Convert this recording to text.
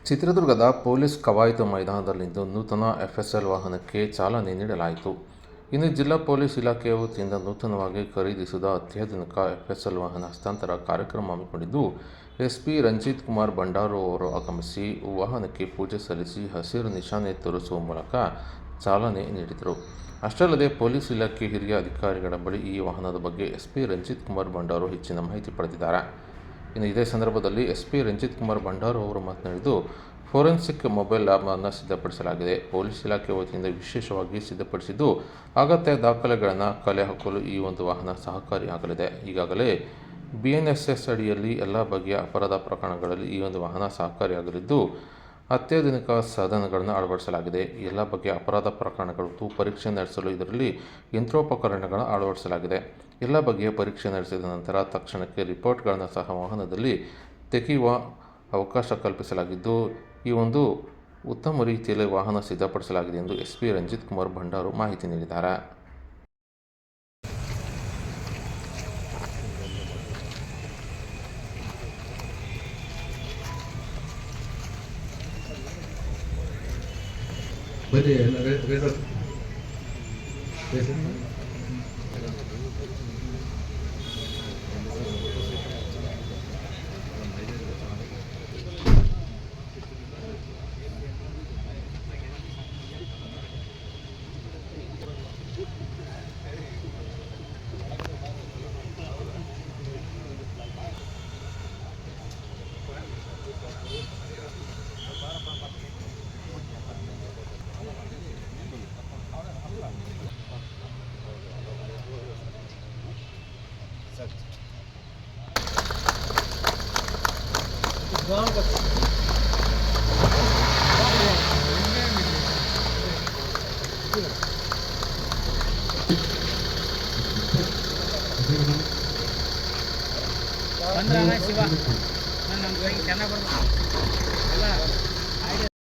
ಚಿತ್ರದುರ್ಗದ ಪೊಲೀಸ್ ಕವಾಯತು ಮೈದಾನದಲ್ಲಿಂದು ನೂತನ ಎಫ್ಎಸ್ಎಲ್ ವಾಹನಕ್ಕೆ ಚಾಲನೆ ನೀಡಲಾಯಿತು. ಇನ್ನು ಜಿಲ್ಲಾ ಪೊಲೀಸ್ ಇಲಾಖೆಯ ವತಿಯಿಂದ ನೂತನವಾಗಿ ಖರೀದಿಸಿದ ಅತ್ಯಾಧುನಿಕ ಎಫ್ಎಸ್ಎಲ್ ವಾಹನ ಹಸ್ತಾಂತರ ಕಾರ್ಯಕ್ರಮ ಹಮ್ಮಿಕೊಂಡಿದ್ದು, ಎಸ್ಪಿ ರಂಜಿತ್ ಕುಮಾರ್ ಭಂಡಾರು ಅವರು ಆಗಮಿಸಿ ವಾಹನಕ್ಕೆ ಪೂಜೆ ಸಲ್ಲಿಸಿ ಹಸಿರು ನಿಶಾನೆ ತೋರಿಸುವ ಮೂಲಕ ಚಾಲನೆ ನೀಡಿದರು. ಅಷ್ಟೇ ಅಲ್ಲದೆ ಪೊಲೀಸ್ ಇಲಾಖೆ ಹಿರಿಯ ಅಧಿಕಾರಿಗಳ ಬಳಿ ಈ ವಾಹನದ ಬಗ್ಗೆ ಎಸ್ಪಿ ರಂಜಿತ್ ಕುಮಾರ್ ಭಂಡಾರು ಹೆಚ್ಚಿನ ಮಾಹಿತಿ ಪಡೆದಿದ್ದಾರೆ. ಇನ್ನು ಇದೇ ಸಂದರ್ಭದಲ್ಲಿ ಎಸ್ಪಿ ರಂಜಿತ್ ಕುಮಾರ್ ಭಂಡಾರು ಅವರು ಮಾತನಾಡಿದ್ದು, ಫೋರೆನ್ಸಿಕ್ ಮೊಬೈಲ್ ಲ್ಯಾಬ್ ಅನ್ನು ಸಿದ್ಧಪಡಿಸಲಾಗಿದೆ. ಪೊಲೀಸ್ ಇಲಾಖೆ ವತಿಯಿಂದ ವಿಶೇಷವಾಗಿ ಸಿದ್ಧಪಡಿಸಿದ್ದು, ಅಗತ್ಯ ದಾಖಲೆಗಳನ್ನು ಕಲೆ ಹಾಕಲು ಈ ಒಂದು ವಾಹನ ಸಹಕಾರಿಯಾಗಲಿದೆ. ಈಗಾಗಲೇ BNSS ಅಡಿಯಲ್ಲಿ ಎಲ್ಲ ಬಗೆಯ ಅಪರಾಧ ಪ್ರಕರಣಗಳಲ್ಲಿ ಈ ಒಂದು ವಾಹನ ಸಹಕಾರಿಯಾಗಲಿದ್ದು, ಅತ್ಯಾಧುನಿಕ ಸಾಧನಗಳನ್ನು ಅಳವಡಿಸಲಾಗಿದೆ. ಎಲ್ಲ ಬಗೆಯ ಅಪರಾಧ ಪ್ರಕರಣಗಳು ಪರೀಕ್ಷೆ ನಡೆಸಲು ಇದರಲ್ಲಿ ಯಂತ್ರೋಪಕರಣಗಳನ್ನು ಅಳವಡಿಸಲಾಗಿದೆ. ಎಲ್ಲ ಬಗೆಯ ಪರೀಕ್ಷೆ ನಡೆಸಿದ ನಂತರ ತಕ್ಷಣಕ್ಕೆ ರಿಪೋರ್ಟ್ಗಳನ್ನು ಸಹ ವಾಹನದಲ್ಲಿ ತೆಗೆಯುವ ಅವಕಾಶ ಕಲ್ಪಿಸಲಾಗಿದ್ದು, ಈ ಒಂದು ಉತ್ತಮ ರೀತಿಯಲ್ಲಿ ವಾಹನ ಸಿದ್ಧಪಡಿಸಲಾಗಿದೆ ಎಂದು ಎಸ್ಪಿ ರಂಜಿತ್ ಕುಮಾರ್ ಭಂಡಾರು ಮಾಹಿತಿ ನೀಡಿದ್ದಾರೆ. ಶಿವ ನನ್ನ ಕೈ ಚೆನ್ನಾಗಿ ಬರ್ಬೇಕು ಎಲ್ಲ